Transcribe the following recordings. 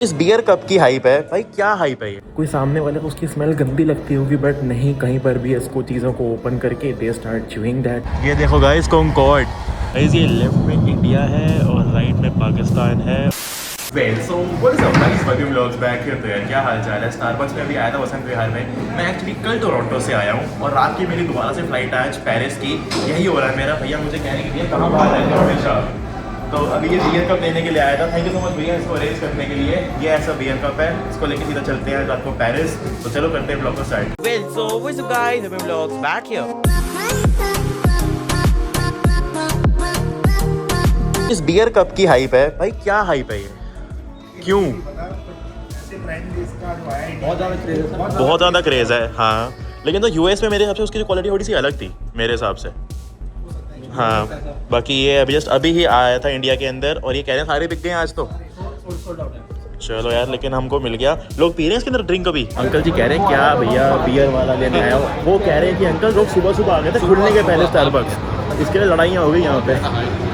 इस beer cup की hype है भाई, क्या हाइप है ये। कोई सामने वाले को उसकी स्मेल गंदी लगती होगी, बट नहीं, कहीं पर भी इसको चीज़ों को ओपन करके दे स्टार्ट च्यूइंग दैट। ये देखो गाइस, कॉन्कॉर्ड गाइस, ये लेफ्ट में इंडिया है और राइट में पाकिस्तान है। So what is up guys, welcome vlogs back here. तो यार क्या हाल चाल है। स्टारबक्स में अभी आया था वसंत विहार में। मैं एक्चुअली कल टोरंटो से आया हूँ और रात की मेरी दोबारा से फ्लाइट है आज पेरिस की। यही हो रहा है मेरा। भैया मुझे कहने के लिए कहाँ बाहर रहते हो हमेशा, तो अभी ये बियर कप लेने के लिए आया था। थैंक यू सो मच भैया इसको अरेंज करने के लिए। ये ऐसा बियर कप है, इसको लेके सीधा चलते हैं रात को पेरिस। तो चलो करते हैं ब्लॉग को start. Well so what's up guys, welcome vlogs back here. इस बियर कप की हाइप है भाई, क्या हाइप है ये, क्यों? बहुत ज़्यादा क्रेज़ है। हाँ, लेकिन तो यूएस में मेरे हिसाब से उसकी जो क्वालिटी थोड़ी सी अलग थी मेरे हिसाब से। हाँ, बाकी ये अभी जस्ट अभी ही आया था इंडिया के अंदर और ये कह रहे हैं सारे बिक गए हैं आज तो। चलो यार, लेकिन हमको मिल गया। लोग पी रहे हैं इसके अंदर ड्रिंक अभी। अंकल जी कह रहे हैं क्या भैया बियर वाला लेने आया हो। वो कह रहे हैं कि अंकल लोग सुबह सुबह आ गए थे खुलने के पहले स्टारबक्स, इसके लिए लड़ाइयाँ हो गई यहाँ पे।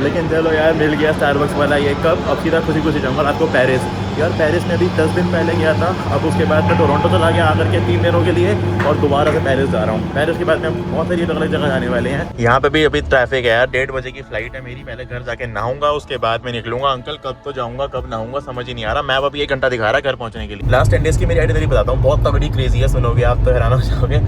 लेकिन चलो यार मिल गया स्टारबक्स वाला ये कप। अब सीधा खुशी खुशी जाऊँगा रात को पेरिस। यार पेरिस में अभी 10 दिन पहले गया था, अब उसके बाद मैं टोरंटो चला गया आकर के 3 दिनों के लिए और दोबारा से पेरिस जा रहा हूँ। पेरिस के बाद में बहुत सारी अलग अलग जगह जाने वाले हैं। यहाँ पे भी अभी ट्रैफिक है यार। 1:30 बजे की फ्लाइट है मेरी। पहले घर जाके नहाऊंगा, उसके बाद मैं निकलूंगा। अंकल कब तो जाऊँगा कब नहाऊंगा समझ ही नहीं आ रहा। मैप अभी 1 घंटा दिखा रहा है घर पहुँचने के लिए। लास्ट 10 डेज की मेरी आइटनरी बताता हूँ, बहुत तगड़ी क्रेजी है, सुनोगे आप तो हैरान हो जाओगे।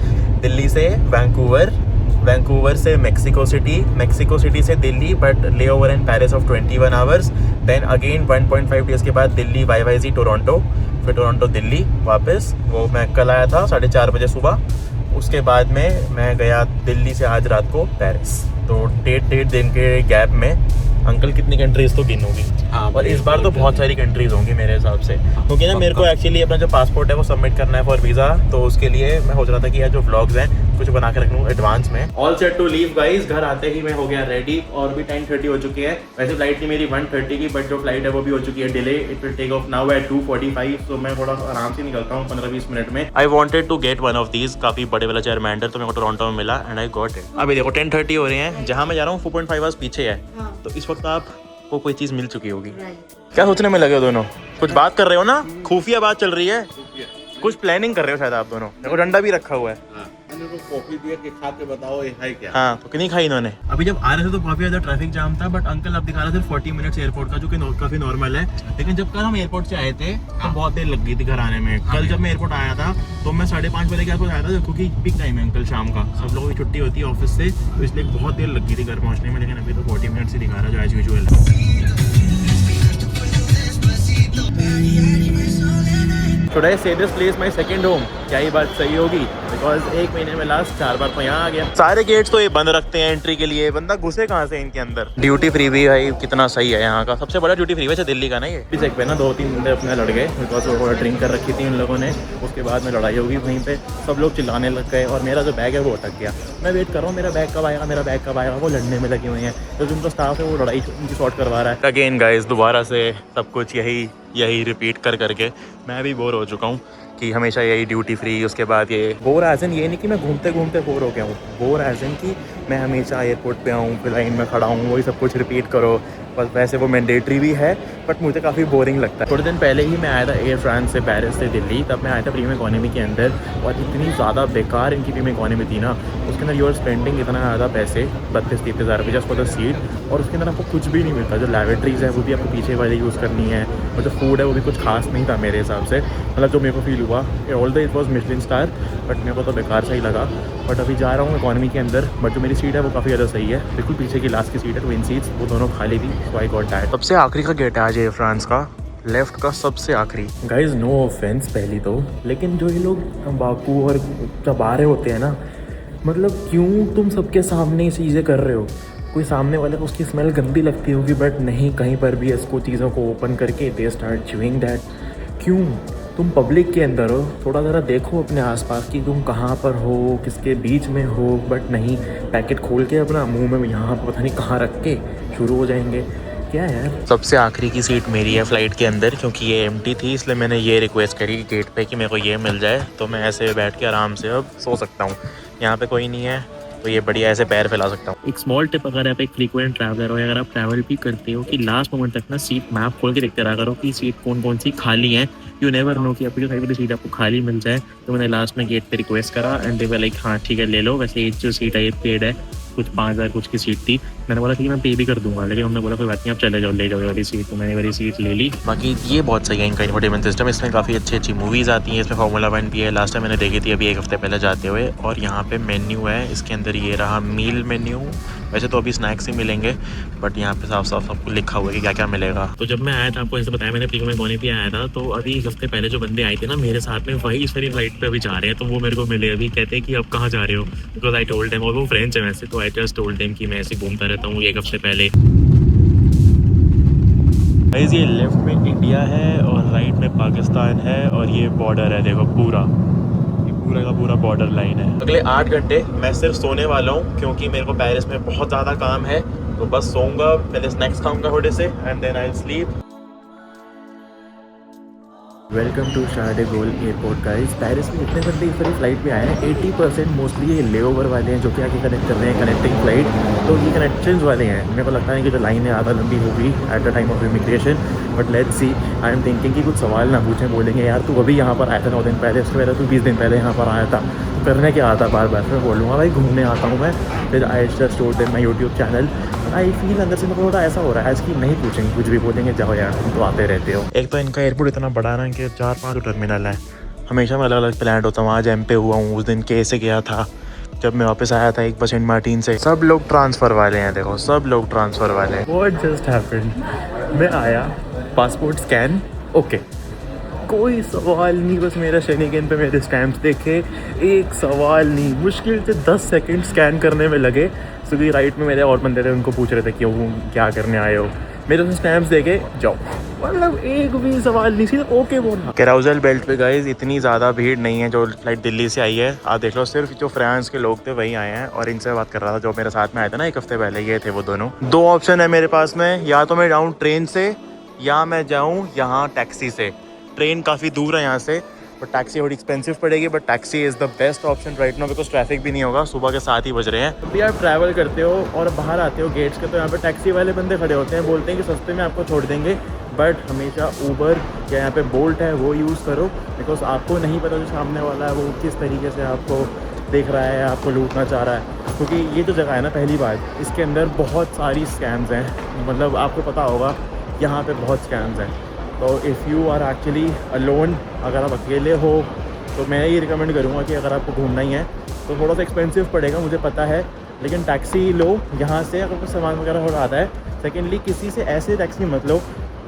दिल्ली से वैंकूवर, वैंकूवर से मेक्सिको सिटी, मेक्सिको सिटी से Delhi but layover in Paris of 21 hours. Then again 1.5 days के बाद दिल्ली YYZ टोरंटो, फिर टोरंटो दिल्ली वापस। वो मैं कल आया था 4:30 बजे सुबह। उसके बाद में मैं गया दिल्ली से आज रात को पेरिस। तो 1.5 दिन के गैप में अंकल कितनी कंट्रीज़ तो गिनोगी। हाँ, और इस बार तो बहुत सारी कंट्रीज़ होंगी मेरे हिसाब से, क्योंकि ना मेरे को एक्चुअली अपना जो पासपोर्ट है वो सबमिट करना है फॉर वीज़ा। तो उसके लिए मैं सोच रहा था कि यार जो व्लॉग्स हैं कुछ बना के रख लूँ एडवांस में। All set to leave guys. घर आते ही मैं हो गया रेडी और भी 10:30 हो चुकी है। वैसे फ्लाइट थी मेरी 1:30 की, बट जो फ्लाइट है वो भी हो चुकी है delay. It will take off now at 2:45। तो मैं थोड़ा आराम से निकलता हूँ 15-20 मिनट में। I wanted to get one of these, काफ़ी बड़े वाला जेरमैंडर, तो मेरे को टोरंटो में मिला एंड आई गॉट इट। अभी देखो 10:30 हो रहे हैं, जहाँ मैं जा रहा हूँ 4.5 आवर्स पीछे है। तो इस वक्त आप को कोई चीज़ मिल चुकी होगी। क्या सोचने में लगे हो दोनों? कुछ बात कर रहे हो ना, खुफिया बात चल रही है, कुछ प्लानिंग कर रहे हो शायद आप दोनों। देखो डंडा भी रखा हुआ है। मैंने कॉफी दिया कि खा के बताओ ये है क्या। हाँ, तो कितनी खाई इन्होंने। अभी जब आ रहे थे तो काफी ज्यादा ट्रैफिक जाम था, बट अंकल अब दिखा रहा था 40 मिनट्स एयरपोर्ट का, जो कि काफी नॉर्मल है। लेकिन जब कल हम एयरपोर्ट से आए थे तो बहुत देर लग गई थी घर आने में। कल जब मैं एयरपोर्ट आया था तो मैं 5:30 बजे के आसपास आया था, क्योंकि पिक टाइम है अंकल शाम का, सब लोगों की छुट्टी होती है ऑफिस से, तो इसलिए बहुत देर लग गई थी घर पहुंचने में। लेकिन अभी तो 40 मिनट्स ही दिखा रहा है, जो एज यूजुअल है। Should I say this place my second home? क्या ये बात सही होगी? बिकॉज 1 महीने में लास्ट 4 बार तो यहाँ आ गया। सारे गेट्स तो ये बंद रखते हैं एंट्री के लिए, बंदा घुसे कहाँ से इनके अंदर। ड्यूटी फ्री भी भाई कितना सही है यहाँ का, सबसे बड़ा ड्यूटी फ्री वैसे दिल्ली का ना ये। चेक पे ना 2-3 बंदे अपने लड़ गए, बिकॉज वो ड्रिंक कर रखी थी उन लोगों ने। उसके बाद में लड़ाई होगी वहीं पे, सब लोग चिल्लाने लग गए और मेरा जो बैग है वो अटक गया। मैं वेट कर रहा हूँ मेरा बैग कब आएगा, मेरा बैग कब आएगा। वो लड़ने में लगे हुए हैं, तो जो उनका स्टाफ है वो लड़ाई उनकी सॉर्ट करवा रहा है। अगेन गाइस दोबारा से सब कुछ यही रिपीट कर करके मैं भी बोर हो चुका हूँ कि हमेशा यही ड्यूटी फ्री। उसके बाद ये बोर एज इन ये नहीं कि मैं घूमते घूमते बोर हो गया हूँ, बोर एज इन कि मैं हमेशा एयरपोर्ट पे आऊँ, फिर लाइन में खड़ा हूँ, वही सब कुछ रिपीट करो। बस वैसे वो मैंडेटरी भी है, बट मुझे काफ़ी बोरिंग लगता है। थोड़े दिन पहले ही मैं आया था एयर फ्रांस से पेरिस से दिल्ली, तब मैं आया था प्रीमियम इकोनॉमी के अंदर, और इतनी ज़्यादा बेकार इनकी प्रीमियम इकोनॉमी थी ना। उसके अंदर यूर स्पेंडिंग इतना ज़्यादा पैसे 32-33 हज़ार रुपये जस्ट फॉर द सीट, और उसके अंदर आपको कुछ भी नहीं मिलता। जो लैबोरेटरीज़ है वो भी आपको पीछे वाले यूज़ करनी है, और जो फूड है वो भी कुछ खास नहीं था मेरे हिसाब से। मतलब जो मेरे को फील हुआ, all the it was Michelin star, but मेरे को तो बेकार सा ही लगा। बट अभी जा रहा हूँ इकोनॉमी के अंदर, बट जो मेरी सीट है वो काफ़ी ज़्यादा सही है। बिल्कुल पीछे की लास्ट की सीट है, ट्विन सीट्स, वो दोनों खाली थी, सो आई गॉट दैट। सबसे आखिरी का गेट है आज एयर फ्रांस का, लेफ्ट का सबसे आखिरी। गाइज नो ऑफेंस पहली तो, लेकिन जो ये लोग तंबाकू और चबा रहे होते हैं ना, मतलब क्यों तुम सबके सामने ये चीज़ें कर रहे हो। कोई सामने वाले को उसकी स्मेल गंदी लगती होगी, बट नहीं, कहीं पर भी इसको चीज़ों को ओपन करके दे स्टार्ट च्यूइंग दैट। क्यों? तुम पब्लिक के अंदर हो, थोड़ा ज़रा देखो अपने आसपास कि तुम कहाँ पर हो, किसके बीच में हो। बट नहीं, पैकेट खोल के अपना मुंह में यहाँ पता नहीं कहाँ रख के शुरू हो जाएंगे। क्या है यार। सबसे आखिरी की सीट मेरी है फ़्लाइट के अंदर, क्योंकि ये एम्प्टी थी, इसलिए मैंने ये रिक्वेस्ट करी गेट पे कि मेरे को ये मिल जाए, तो मैं ऐसे बैठ के आराम से अब सो सकता हूँ। यहाँ पे कोई नहीं है, तो ये बढ़िया ऐसे पैर फैला सकता हूँ। एक स्मॉल टिप, अगर आप एक फ्रीक्वेंट ट्रैवलर हो या अगर आप ट्रैवल भी करते हो, कि लास्ट मोमेंट तक ना सीट मैप खोल के देखते रहा करो कि सीट कौन कौन सी खाली है। यू नेवर नो कि आपकी जो साइड वाली सीट आपको खाली मिल जाए। तो मैंने लास्ट में गेट पे रिक्वेस्ट करा एंड दे वर लाइक हाँ ठीक है ले लो। वैसे ये जो सीट है ये पेड है, कुछ 5,000 कुछ की सीट थी। मैंने बोला कि मैं पे भी कर दूंगा, लेकिन हमने बोला कोई बात नहीं आप चले जाओ, ले जाओ ये वाली सीट। तो मैंने वाली सीट ले ली। बाकी ये बहुत सही है इनका इंफोटेनमेंट सिस्टम। इसमें काफ़ी अच्छी अच्छी मूवीज़ आती हैं। इसमें फार्मूला 1 भी है, लास्ट टाइम मैंने देखी थी अभी 1 हफ्ते पहले जाते हुए। और यहाँ पे मेन्यू है, इसके अंदर ये रहा मील मेन्यू। वैसे तो अभी स्नैक्स ही मिलेंगे, बट यहाँ पे साफ साफ सबको लिखा हुआ है कि क्या क्या मिलेगा। तो जब मैं आया था, आपको ऐसे बताया मैंने प्रीमियम में कोने पे आया था, तो अभी 1 हफ्ते पहले जो बंदे आए थे ना मेरे साथ में, वही इस वाली फ्लाइट पे अभी जा रहे हैं। तो वो मेरे को मिले अभी, कहते हैं कि अब कहाँ जा रहे हो, बिकॉज आई टोल्ड देम। और वो फ्रेंच है वैसे, तो आई जस्ट टोल्ड देम कि मैं ऐसे घूमता रहता हूँ 1 हफ्ते पहले। गाइस ये लेफ्ट में इंडिया है और राइट में पाकिस्तान है और ये बॉर्डर है, देखो पूरा पूरा का पूरा बॉर्डर लाइन है। अगले 8 घंटे मैं सिर्फ सोने वाला हूँ, क्योंकि मेरे को पेरिस में बहुत ज़्यादा काम है। तो बस सोऊंगा, पहले स्नैक्स खाऊंगा थोड़े से and then I sleep. Welcome to शार्ल डे गोल एयरपोर्ट गाइस। पेरिस में जितने बंदे इस वाली फ्लाइट पे आए हैं 80% मोस्टली ये ले ओवर वाले हैं, जो कि आगे कनेक्ट कर रहे हैं कनेक्टिंग फ्लाइट। तो ये कनेक्शंस वाले हैं। मेरे को लगता है कि जो लाइन है ज़्यादा लंबी होगी at the time of immigration, but let's see. I am thinking कि कुछ सवाल ना पूछें, बोलेंगे यार तू अभी यहाँ पर आया था 9 दिन पहले, उसके पहले तू 20 दिन पहले यहाँ पर आया था, तो करने क्या आता बार बार। मैं बोलूँगा भाई घूमने आता हूँ मैं। फिर I just told them my YouTube channel. I feel अंदर से मेरे को थोड़ा ऐसा हो रहा है आज कि नहीं पूछेंगे, कुछ भी बोलेंगे जाओ यार तुम तो आते रहते हो। एक तो इनका एयरपोर्ट इतना बड़ा ना कि 4-5 टर्मिनल है। हमेशा मैं अलग अलग प्लान होता हूँ। आज एम पे हुआ हूँ, उस दिन के से गया था। जब मैं वापस आया था 1 सेंट मार्टिन से। सब लोग ट्रांसफ़र वाले हैं, देखो सब लोग ट्रांसफ़र वाले हैं। What just happened? मैं आया, पासपोर्ट स्कैन, ओके, कोई सवाल नहीं, बस मेरा शेनिगन पे मेरे स्टैम्प्स देखे, एक सवाल नहीं। मुश्किल से 10 सेकंड स्कैन करने में लगे। क्योंकि राइट में मेरे और बंदे थे, उनको पूछ रहे थे क्यों क्या करने आए हो। मेरे से स्टैम्प्स देके जाओ, मतलब एक भी सवाल नहीं, सीधा ओके बोला। कैराउजल बेल्ट पे गाइस इतनी ज़्यादा भीड़ नहीं है। जो फ्लाइट दिल्ली से आई है, आप देख लो, सिर्फ जो फ्रांस के लोग थे वही आए हैं। और इनसे बात कर रहा था जो मेरे साथ में आए थे ना 1 हफ्ते पहले, ये थे वो दोनों। 2 ऑप्शन है मेरे पास में, या तो मैं जाऊँ ट्रेन से या मैं जाऊँ यहाँ टैक्सी से। ट्रेन काफ़ी दूर है यहाँ से, बट टैक्सी थोड़ी एक्सपेंसिव पड़ेगी। But taxi is the best option right now, because traffic भी नहीं होगा। सुबह के 7 ही बज रहे हैं। जब भी आप ट्रैवल करते हो और बाहर आते हो गेट्स के, तो यहाँ पे टैक्सी वाले बंदे खड़े होते हैं, बोलते हैं कि सस्ते में आपको छोड़ देंगे। बट हमेशा ऊबर या यहाँ पे बोल्ट है वो यूज़ करो, बिकॉज आपको नहीं पता जो सामने वाला है वो किस तरीके से आपको देख रहा है, आपको लूटना चाह रहा है। क्योंकि ये जो जगह है ना, पहली बात इसके अंदर बहुत सारी स्कैम्स हैं। मतलब आपको पता होगा यहाँ पे बहुत स्कैम्स हैं। तो if you are actually alone, अगर आप अकेले हो, तो मैं ये रिकमेंड करूँगा कि अगर आपको घूमना ही है तो थोड़ा सा एक्सपेंसिव पड़ेगा, मुझे पता है, लेकिन टैक्सी लो यहाँ से अगर कुछ सामान वगैरह थोड़ा आता है। सेकेंडली किसी से ऐसे टैक्सी मत लो,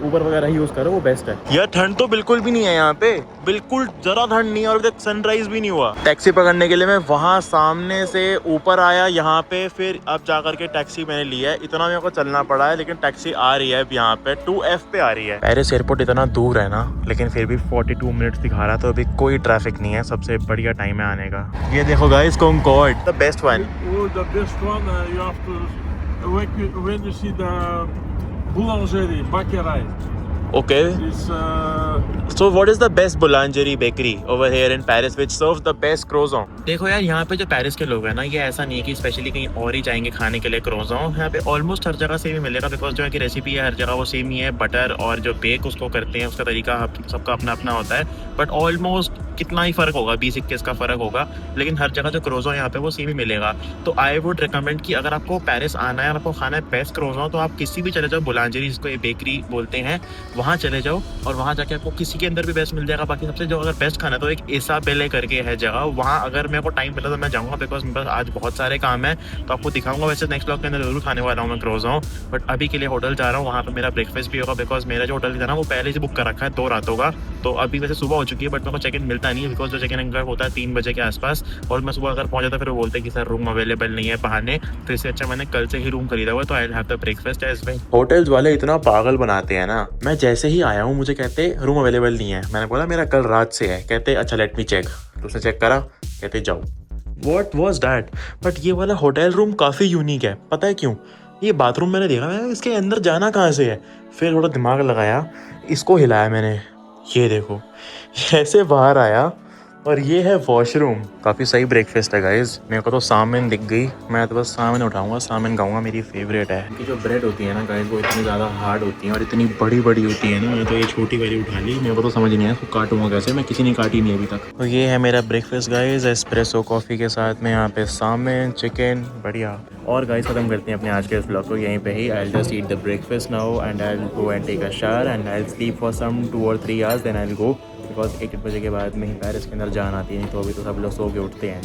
ऊबर वगैरह यूज़ करो, वो बेस्ट है। यार ठंड तो बिल्कुल भी नहीं है यहाँ पे, बिल्कुल ज़रा ठंड नहीं है। और अभी तक सनराइज भी नहीं हुआ। टैक्सी पकड़ने के लिए मैं वहाँ सामने से ऊपर आया यहाँ पे, फिर अब जा करके टैक्सी मैंने लिया है। इतना मेरे को चलना पड़ा है, लेकिन टैक्सी आ रही है अब यहाँ पे 2F पे आ रही है। पेरिस एयरपोर्ट इतना दूर है ना, लेकिन फिर भी 42 मिनट्स दिखा रहा, तो अभी कोई ट्रैफिक नहीं है। सबसे बढ़िया टाइम है आने का। ये देखो guys, Concorde the best one. The best one, you have to when you see the boulangerie, bakery. Okay. It's So what is the best boulangerie bakery over here in Paris which serves the best croissant? देखो यार, यहाँ पे जो Paris के लोग हैं ना, ये ऐसा नहीं है कि स्पेशली कहीं और ही जाएंगे खाने के लिए क्रोज़ों। यहाँ पे ऑलमोस्ट हर जगह सेम ही मिलेगा, बिकॉज जो है कि रेसिपी है हर जगह वो सेम ही है। बटर और जो बेक उसको करते हैं उसका तरीका सबका अपना अपना होता है, बट ऑलमोस्ट कितना ही फ़र्क होगा, 20-21 का फ़र्क होगा, लेकिन हर जगह जो क्रोज़ों यहाँ पे वो सेम ही मिलेगा। तो आई वुड रिकमेंड कि अगर आपको पेरिस आना है और आपको खाना है बेस्ट क्रोज़ों, तो आप किसी भी चले जाओ, बुलांजरी जिसको ये बेकरी बोलते हैं, वहाँ चले जाओ और वहाँ जाके आपको किसी के अंदर भी बेस्ट मिल जाएगा। बाकी सबसे जो अगर बेस्ट खाना तो एक इसाबेले करके है जगह, वहाँ अगर मेरे को टाइम मिला तो मैं जाऊँगा, बिकॉज मेरे पास आज बहुत सारे काम है, तो आपको दिखाऊंगा। वैसे नेक्स्ट ब्लॉग के अंदर जरूर खाने वाला हूँ मैं क्रोज़ों, बट अभी के लिए होटल जा रहा हूँ, वहाँ पर मेरा ब्रेकफास्ट भी होगा, बिकॉज मेरा जो होटल था ना वो पहले से बुक कर रखा है 2 रातों का। तो अभी वैसे सुबह हो चुकी है, बट मेरे को चेक इन मिलता नहीं है, बिकॉज जो चेक इन होता है 3 बजे के आसपास, और मैं सुबह अगर पहुँचा था फिर वो बोलते हैं कि सर रूम अवेलेबल नहीं है बहाने। तो इससे अच्छा मैंने कल से ही रूम खरीदा हुआ, तो I have the breakfast as well. Hotels वाले इतना पागल बनाते हैं ना। मैं जैसे ही आया हूँ मुझे कहते रूम अवेलेबल नहीं है। मैंने बोला मेरा कल रात से है। कहते अच्छा लेट मी चेक। तो उसने चेक करा, कहते जाओ। What was that? बट ये वाला होटल रूम काफ़ी यूनिक है। पता है क्यों? ये बाथरूम मैंने देखा, मैं इसके अंदर जाना कहाँ से है। फिर थोड़ा दिमाग लगाया, इसको हिलाया मैंने, ये देखो ऐसे बाहर आया, और ये है वॉशरूम। काफ़ी सही ब्रेकफास्ट है गाइज। मेरे को तो सामन दिख गई, मैं तो बस सामन उठाऊंगा, सामन खाऊंगा, मेरी फेवरेट है। इनकी जो ब्रेड होती है ना गाइज वो इतनी ज़्यादा हार्ड होती है और इतनी बड़ी बड़ी होती है ना, मैं तो ये छोटी वाली उठा ली। मेरे को तो समझ नहीं आया इसको काटूंगा कैसे, मैं किसी ने काटी नहीं अभी तक। तो ये है मेरा ब्रेकफास्ट गाइज, एस्प्रेसो कॉफ़ी के साथ में यहाँ पे सामन, चिकन, बढ़िया। और गाइस ख़त्म करते हैं अपने आज के इस व्लॉग को यहीं पे ही। I will just eat the breakfast now and I will go and take a shower and I will sleep for some 2 or 3 hours, then I will go, because 1 बजे के बाद में ही पेरिस के अंदर जान आती है, नहीं तो अभी तो सब लोग सो के उठते हैं।